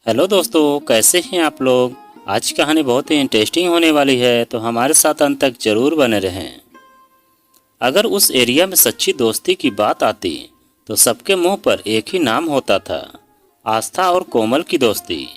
Hello दोस्तों, कैसे हैं आप लोग। आज की कहानी बहुत ही इंटरेस्टिंग होने वाली है, तो हमारे साथ अंत तक जरूर बने रहें। अगर उस एरिया में सच्ची दोस्ती की बात आती तो सबके मुंह पर एक ही नाम होता था, आस्था और कोमल की दोस्ती।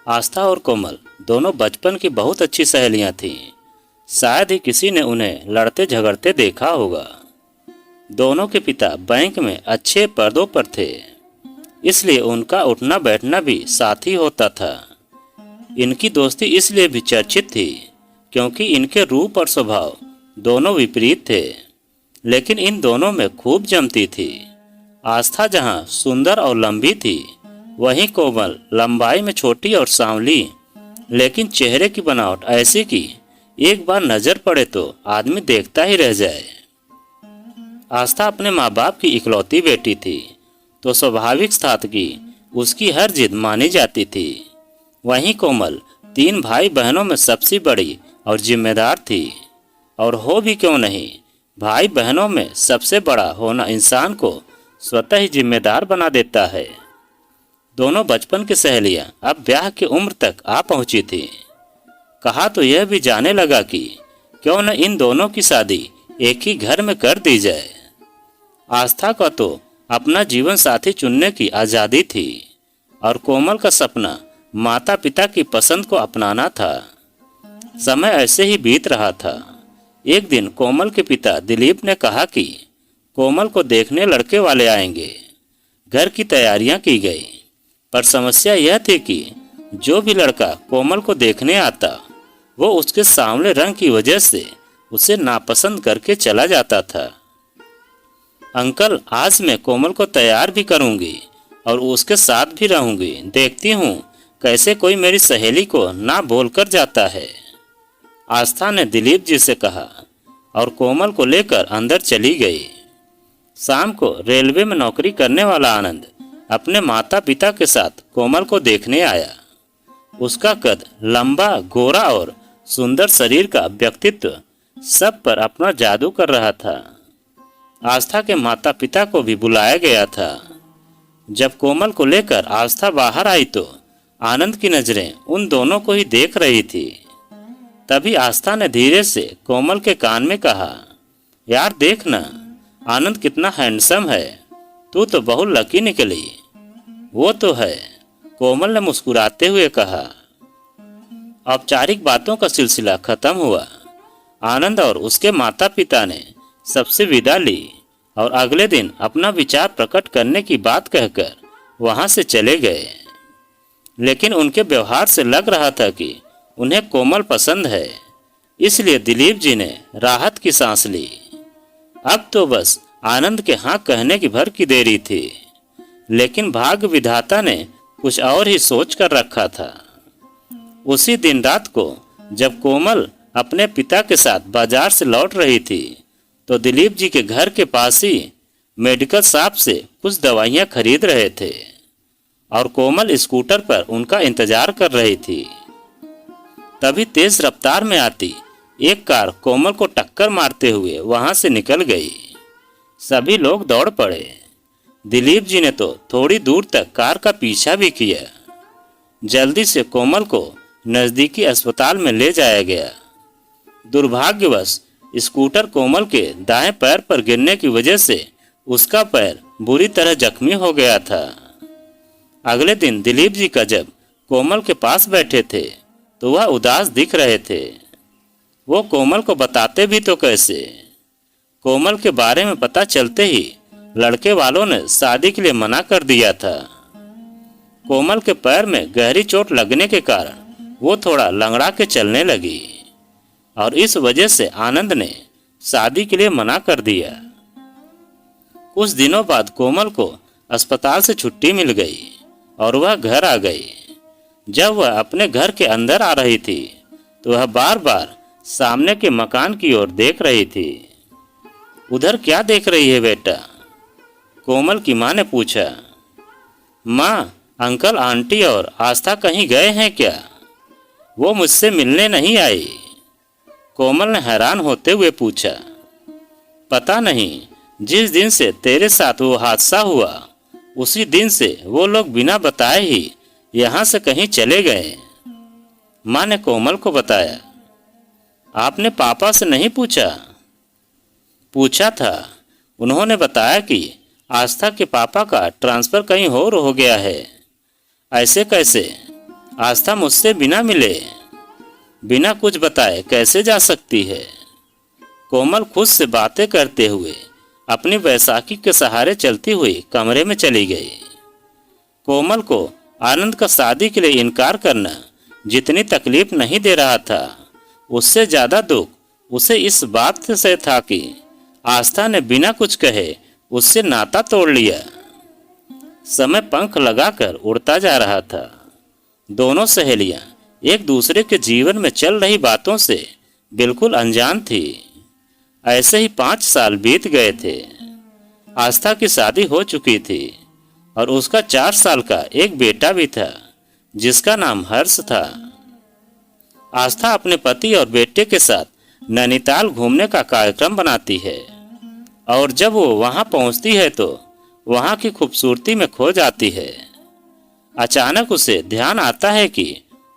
आस्था और कोमल दोनों बचपन की बहुत अच्छी सहेलियां थीं। शायद ही किसी ने उन्हें लड़ते झगड़ते देखा होगा। दोनों के पिता बैंक में अच्छे पदों पर थे, इसलिए उनका उठना बैठना भी साथ ही होता था। इनकी दोस्ती इसलिए भी चर्चित थी क्योंकि इनके रूप और स्वभाव दोनों विपरीत थे, लेकिन इन दोनों में खूब जमती थी। आस्था जहाँ सुंदर और लंबी थी, वहीं कोमल लंबाई में छोटी और सांवली, लेकिन चेहरे की बनावट ऐसी कि एक बार नजर पड़े तो आदमी देखता ही रह जाए। आस्था अपने माँ बाप की इकलौती बेटी थी, तो स्वाभाविक था कि उसकी हर जिद मानी जाती थी। वहीं कोमल 3 भाई बहनों में सबसे बड़ी और जिम्मेदार थी। और हो भी क्यों नहीं, भाई बहनों में सबसे बड़ा होना इंसान को स्वतः ही जिम्मेदार बना देता है। दोनों बचपन की सहेलियां अब ब्याह की उम्र तक आ पहुंची थी। कहा तो यह भी जाने लगा कि क्यों न इन दोनों की शादी एक ही घर में कर दी जाए। आस्था का तो अपना जीवन साथी चुनने की आज़ादी थी, और कोमल का सपना माता पिता की पसंद को अपनाना था। समय ऐसे ही बीत रहा था। एक दिन कोमल के पिता दिलीप ने कहा कि कोमल को देखने लड़के वाले आएंगे। घर की तैयारियां की गई, पर समस्या यह थी कि जो भी लड़का कोमल को देखने आता, वो उसके सांवले रंग की वजह से उसे नापसंद करके चला जाता था। अंकल, आज मैं कोमल को तैयार भी करूंगी और उसके साथ भी रहूंगी। देखती हूँ कैसे कोई मेरी सहेली को ना बोलकर जाता है, आस्था ने दिलीप जी से कहा, और कोमल को लेकर अंदर चली गई। शाम को रेलवे में नौकरी करने वाला आनंद अपने माता पिता के साथ कोमल को देखने आया। उसका कद लंबा, गोरा और सुंदर शरीर का व्यक्तित्व सब पर अपना जादू कर रहा था। आस्था के माता पिता को भी बुलाया गया था। जब कोमल को लेकर आस्था बाहर आई तो आनंद की नजरें उन दोनों को ही देख रही थी। तभी आस्था ने धीरे से कोमल के कान में कहा, यार देख ना, आनंद कितना हैंडसम है। तू तो बहुत लकी निकली। वो तो है, कोमल ने मुस्कुराते हुए कहा। औपचारिक बातों का सिलसिला खत्म हुआ। आनंद और उसके माता पिता ने सबसे विदा ली और अगले दिन अपना विचार प्रकट करने की बात कहकर वहां से चले गए। लेकिन उनके व्यवहार से लग रहा था कि उन्हें कोमल पसंद है, इसलिए दिलीप जी ने राहत की सांस ली। अब तो बस आनंद के हाँ कहने की भर की देरी थी। लेकिन भाग्य विधाता ने कुछ और ही सोच कर रखा था। उसी दिन रात को जब कोमल अपने पिता के साथ बाजार से लौट रही थी, तो दिलीप जी के घर के पास ही मेडिकल शॉप से कुछ दवाइयां खरीद रहे थे, और कोमल स्कूटर पर उनका इंतजार कर रही थी। तभी तेज रफ्तार में आती एक कार कोमल को टक्कर मारते हुए वहां से निकल गई। सभी लोग दौड़ पड़े। दिलीप जी ने तो थोड़ी दूर तक कार का पीछा भी किया। जल्दी से कोमल को नजदीकी अस्पताल में ले जाया गया। दुर्भाग्यवश स्कूटर कोमल के दाएं पैर पर गिरने की वजह से उसका पैर बुरी तरह जख्मी हो गया था। अगले दिन दिलीप जी का जब कोमल के पास बैठे थे तो वह उदास दिख रहे थे। वो कोमल को बताते भी तो कैसे। कोमल के बारे में पता चलते ही लड़के वालों ने शादी के लिए मना कर दिया था। कोमल के पैर में गहरी चोट लगने के कारण वो थोड़ा लंगड़ा के चलने लगी, और इस वजह से आनंद ने शादी के लिए मना कर दिया। कुछ दिनों बाद कोमल को अस्पताल से छुट्टी मिल गई और वह घर आ गई। जब वह अपने घर के अंदर आ रही थी तो वह बार बार सामने के मकान की ओर देख रही थी। उधर क्या देख रही है बेटा, कोमल की मां ने पूछा। मां, अंकल आंटी और आस्था कहीं गए हैं क्या? वो मुझसे मिलने नहीं आई, कोमल ने हैरान होते हुए पूछा। पता नहीं, जिस दिन से तेरे साथ वो हादसा हुआ उसी दिन से वो लोग बिना बताए ही यहाँ से कहीं चले गए। माँ ने कोमल को बताया। आपने पापा से नहीं पूछा? पूछा था। उन्होंने बताया कि आस्था के पापा का ट्रांसफ़र कहीं और हो गया है। ऐसे कैसे? आस्था मुझसे बिना मिले, बिना कुछ बताए कैसे जा सकती है? कोमल खुद से बातें करते हुए अपनी बैसाखी के सहारे चलती हुई कमरे में चली गई। कोमल को आनंद का शादी के लिए इनकार करना जितनी तकलीफ नहीं दे रहा था, उससे ज़्यादा दुख उसे इस बात से था कि आस्था ने बिना कुछ कहे उससे नाता तोड़ लिया। समय पंख लगाकर उड़ता जा रहा था। दोनों सहेलियां एक दूसरे के जीवन में चल रही बातों से बिल्कुल अनजान थी। ऐसे ही 5 साल बीत गए थे। आस्था की शादी हो चुकी थी और उसका 4 साल का एक बेटा भी था जिसका नाम हर्ष था। आस्था अपने पति और बेटे के साथ नैनीताल घूमने का कार्यक्रम बनाती है और जब वो वहां पहुंचती है तो वहां की खूबसूरती में खो जाती है। अचानक उसे ध्यान आता है कि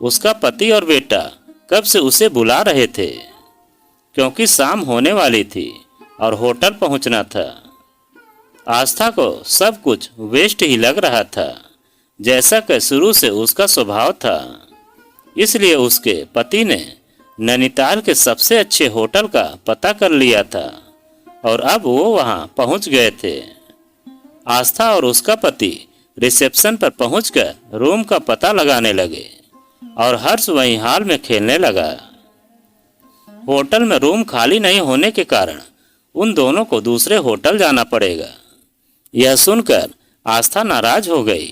उसका पति और बेटा कब से उसे बुला रहे थे, क्योंकि शाम होने वाली थी और होटल पहुंचना था। आस्था को सब कुछ वेस्ट ही लग रहा था, जैसा कि शुरू से उसका स्वभाव था। इसलिए उसके पति ने नैनीताल के सबसे अच्छे होटल का पता कर लिया था और अब वो वहां पहुंच गए थे। आस्था और उसका पति रिसेप्शन पर पहुंचकर रूम का पता लगाने लगे और हर्ष वहीं हाल में खेलने लगा। होटल में रूम खाली नहीं होने के कारण उन दोनों को दूसरे होटल जाना पड़ेगा। यह सुनकर आस्था नाराज हो गई,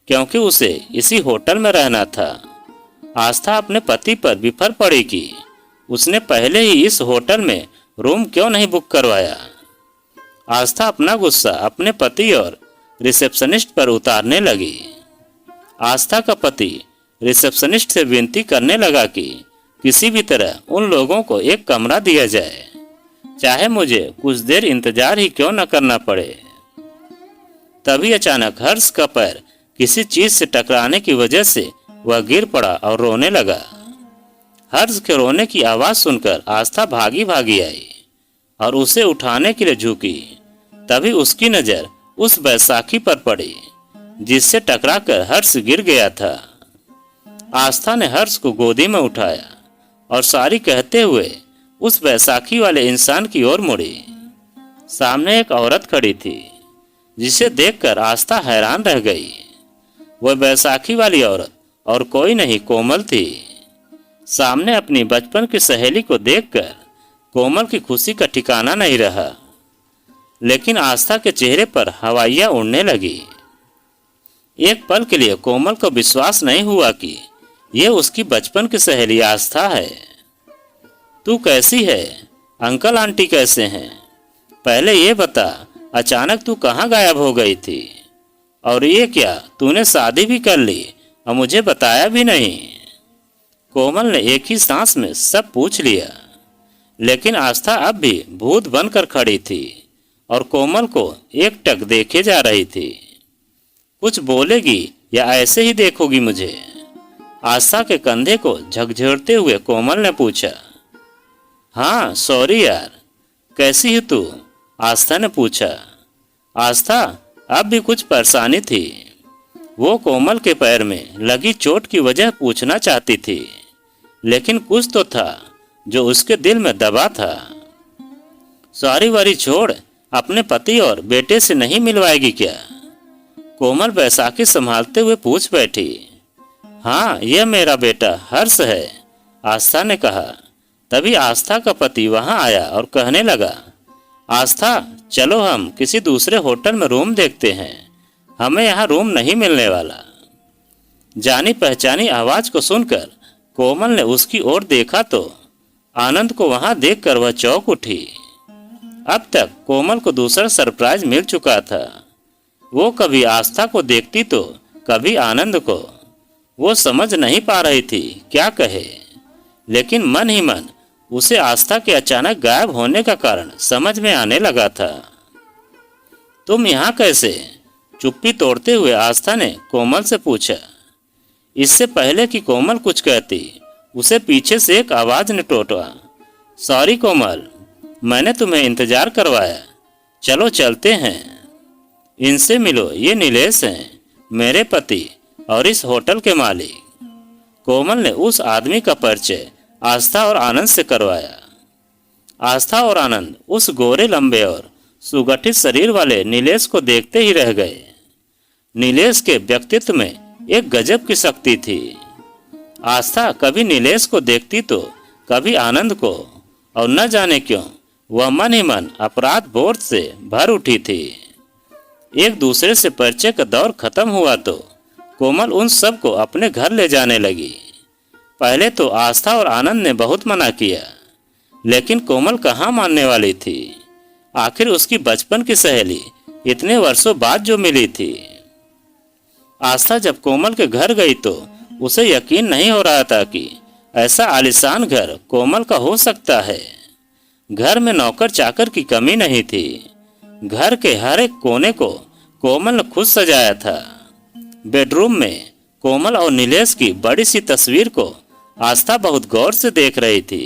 क्योंकि उसे इसी होटल में रहना था। आस्था अपने पति पर बिफर पड़ी कि उसने पहले ही इस होटल में रूम क्यों नहीं बुक करवाया। आस्था अपना गुस्सा अपने पति और रिसेप्शनिस्ट पर उतारने लगी। आस्था का पति रिसेप्शनिस्ट से विनती करने लगा कि किसी भी तरह उन लोगों को एक कमरा दिया जाए, चाहे मुझे कुछ देर इंतजार ही क्यों न करना पड़े। तभी अचानक हर्ष का पैर किसी चीज से टकराने की वजह से वह गिर पड़ा और रोने लगा। हर्ष के रोने की आवाज सुनकर आस्था भागी भागी आई और उसे उठाने के लिए झुकी। तभी उसकी नजर उस बैसाखी पर पड़ी जिससे टकराकर हर्ष गिर गया था। आस्था ने हर्ष को गोदी में उठाया और सारी कहते हुए उस बैसाखी वाले इंसान की ओर मुड़ी। सामने एक औरत खड़ी थी जिसे देखकर आस्था हैरान रह गई। वह बैसाखी वाली औरत और कोई नहीं कोमल थी। सामने अपनी बचपन की सहेली को देखकर कोमल की खुशी का ठिकाना नहीं रहा, लेकिन आस्था के चेहरे पर हवाइयां उड़ने लगी। एक पल के लिए कोमल को विश्वास नहीं हुआ कि यह उसकी बचपन की सहेली आस्था है। तू कैसी है? अंकल आंटी कैसे हैं? पहले ये बता, अचानक तू कहाँ गायब हो गई थी? और ये क्या, तूने शादी भी कर ली और मुझे बताया भी नहीं? कोमल ने एक ही सांस में सब पूछ लिया, लेकिन आस्था अब भी भूत बनकर खड़ी थी और कोमल को एकटक देखे जा रही थी। कुछ बोलेगी या ऐसे ही देखोगी मुझे? आस्था के कंधे को झकझोरते हुए कोमल ने पूछा। हाँ सॉरी यार, कैसी है तू? आस्था ने पूछा। आस्था अब भी कुछ परेशानी थी। वो कोमल के पैर में लगी चोट की वजह पूछना चाहती थी, लेकिन कुछ तो था जो उसके दिल में दबा था। सॉरी वारी छोड़, अपने पति और बेटे से नहीं मिलवाएगी क्या? कोमल बैसाखी संभालते हुए पूछ बैठी। हाँ, यह मेरा बेटा हर्ष है, आस्था ने कहा। तभी आस्था का पति वहां आया और कहने लगा, आस्था चलो हम किसी दूसरे होटल में रूम देखते हैं, हमें यहाँ रूम नहीं मिलने वाला। जानी पहचानी आवाज को सुनकर कोमल ने उसकी ओर देखा तो आनंद को वहां देखकर वह चौंक उठी। अब तक कोमल को दूसरा सरप्राइज मिल चुका था। वो कभी आस्था को देखती तो कभी आनंद को। वो समझ नहीं पा रही थी क्या कहे, लेकिन मन ही मन उसे आस्था के अचानक गायब होने का कारण समझ में आने लगा था। तुम यहाँ कैसे? चुप्पी तोड़ते हुए आस्था ने कोमल से पूछा। इससे पहले कि कोमल कुछ कहती, उसे पीछे से एक आवाज ने टोटा, सॉरी कोमल, मैंने तुम्हें इंतजार करवाया, चलो चलते हैं, इनसे मिलो, ये नीलेश हैं, मेरे पति और इस होटल के मालिक। कोमल ने उस आदमी का परिचय आस्था और आनंद से करवाया। आस्था और आनंद उस गोरे लंबे और सुगठित शरीर वाले नीलेश को देखते ही रह गए। नीलेश के व्यक्तित्व में एक गजब की शक्ति थी। आस्था कभी नीलेश को देखती तो कभी आनंद को, और न जाने क्यों वह मन ही मन अपराध बोध से भर उठी थी। एक दूसरे से परिचय का दौर खत्म हुआ तो कोमल उन सब को अपने घर ले जाने लगी। पहले तो आस्था और आनंद ने बहुत मना किया, लेकिन कोमल कहाँ मानने वाली थी। आखिर उसकी बचपन की सहेली इतने वर्षों बाद जो मिली थी। आस्था जब कोमल के घर गई तो उसे यकीन नहीं हो रहा था कि ऐसा आलीशान घर कोमल का हो सकता है। घर में नौकर चाकर की कमी नहीं थी। घर के हर एक कोने को कोमल ने खुद सजाया था। बेडरूम में कोमल और नीलेश की बड़ी सी तस्वीर को आस्था बहुत गौर से देख रही थी।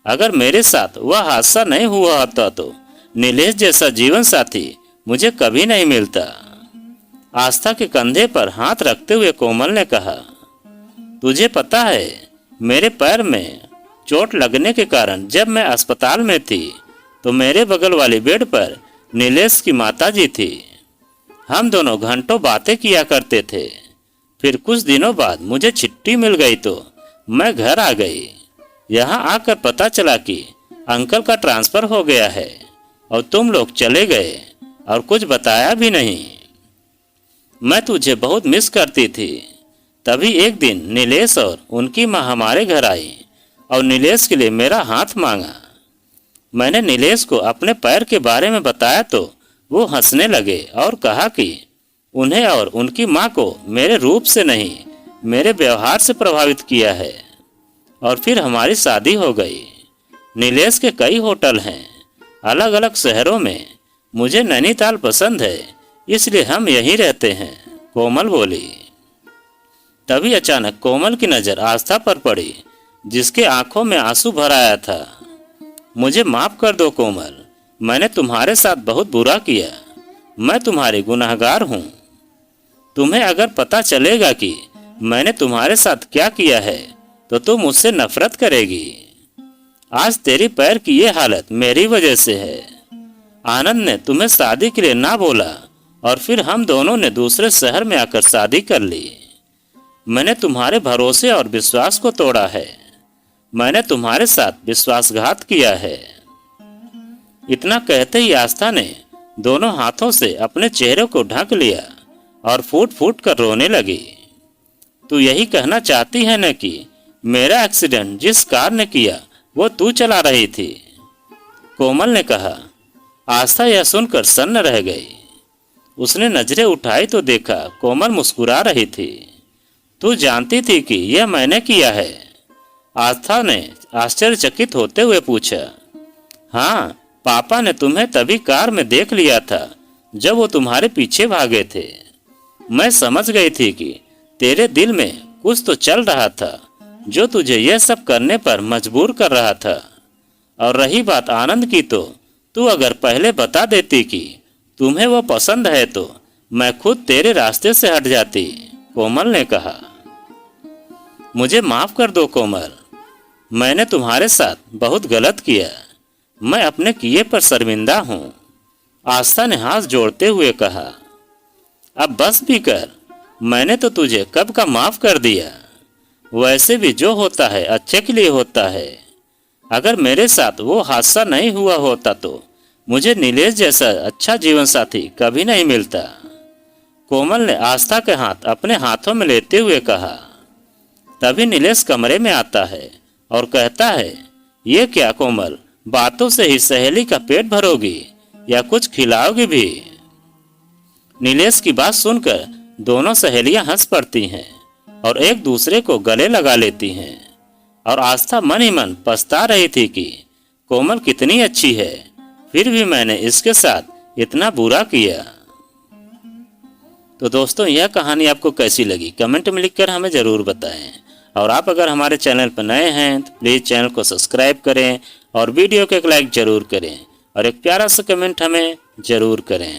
अगर मेरे साथ वह हादसा नहीं हुआ होता तो नीलेश जैसा जीवन साथी मुझे कभी नहीं मिलता। आस्था के कंधे पर हाथ रखते हुए कोमल ने कहा, तुझे पता है, मेरे पैर में चोट लगने के कारण जब मैं अस्पताल में थी तो मेरे बगल वाली बेड पर नीलेश की माताजी थी। हम दोनों घंटों बातें किया करते थे। फिर कुछ दिनों बाद मुझे छुट्टी मिल गई तो मैं घर आ गई। यहाँ आकर पता चला कि अंकल का ट्रांसफर हो गया है और तुम लोग चले गए और कुछ बताया भी नहीं। मैं तुझे बहुत मिस करती थी। तभी एक दिन नीलेश और उनकी माँ हमारे घर आई और नीलेश के लिए मेरा हाथ मांगा। मैंने नीलेश को अपने पैर के बारे में बताया तो वो हंसने लगे और कहा कि उन्हें और उनकी माँ को मेरे रूप से नहीं, मेरे व्यवहार से प्रभावित किया है। और फिर हमारी शादी हो गई। नीलेश के कई होटल हैं अलग अलग शहरों में। मुझे नैनीताल पसंद है, इसलिए हम यहीं रहते हैं, कोमल बोली। तभी अचानक कोमल की नज़र आस्था पर पड़ी, जिसके आंखों में आंसू भर आया था। मुझे माफ कर दो कोमल, मैंने तुम्हारे साथ बहुत बुरा किया। मैं तुम्हारी गुनहगार हूँ। तुम्हें अगर पता चलेगा कि मैंने तुम्हारे साथ क्या किया है तो तुम मुझसे नफरत करेगी। आज तेरी पैर की ये हालत मेरी वजह से है। आनंद ने तुम्हें शादी के लिए ना बोला और फिर हम दोनों ने दूसरे शहर में आकर शादी कर ली। मैंने तुम्हारे भरोसे और विश्वास को तोड़ा है। मैंने तुम्हारे साथ विश्वासघात किया है। इतना कहते ही आस्था ने दोनों हाथों से अपने चेहरे को ढक लिया और फूट फूट कर रोने लगी। तू यही कहना चाहती है न कि मेरा एक्सीडेंट जिस कार ने किया वो तू चला रही थी? कोमल ने कहा। आस्था यह सुनकर सन्न रह गई। उसने नजरें उठाई तो देखा कोमल मुस्कुरा रही थी। तू जानती थी कि यह मैंने किया है? आस्था ने आश्चर्यचकित होते हुए पूछा। हाँ, पापा ने तुम्हें तभी कार में देख लिया था जब वो तुम्हारे पीछे भागे थे। मैं समझ गई थी कि तेरे दिल में कुछ तो चल रहा था जो तुझे यह सब करने पर मजबूर कर रहा था। और रही बात आनंद की तो तू अगर पहले बता देती कि तुम्हें वो पसंद है तो मैं खुद तेरे रास्ते से हट जाती, कोमल ने कहा। मुझे माफ कर दो कोमल, मैंने तुम्हारे साथ बहुत गलत किया। मैं अपने किए पर शर्मिंदा हूँ, आस्था ने हाथ जोड़ते हुए कहा। अब बस भी कर, मैंने तो तुझे कब का माफ कर दिया। वैसे भी जो होता है अच्छे के लिए होता है। अगर मेरे साथ वो हादसा नहीं हुआ होता तो मुझे नीलेश जैसा अच्छा जीवन साथी कभी नहीं मिलता। कोमल ने आस्था के हाथ अपने हाथों में लेते हुए कहा। तभी नीलेश कमरे में आता है और कहता है, ये क्या कोमल, बातों से ही सहेली का पेट भरोगी या कुछ खिलाओगी भी? नीलेश की बात सुनकर दोनों सहेलियां हंस पड़ती हैं और एक दूसरे को गले लगा लेती हैं। और आस्था मन ही मन पछता रही थी कि कोमल कितनी अच्छी है, फिर भी मैंने इसके साथ इतना बुरा किया। तो दोस्तों यह कहानी आपको कैसी लगी कमेंट में लिखकर हमें ज़रूर बताएं। और आप अगर हमारे चैनल पर नए हैं तो प्लीज़ चैनल को सब्सक्राइब करें और वीडियो को एक लाइक ज़रूर करें और एक प्यारा सा कमेंट हमें ज़रूर करें।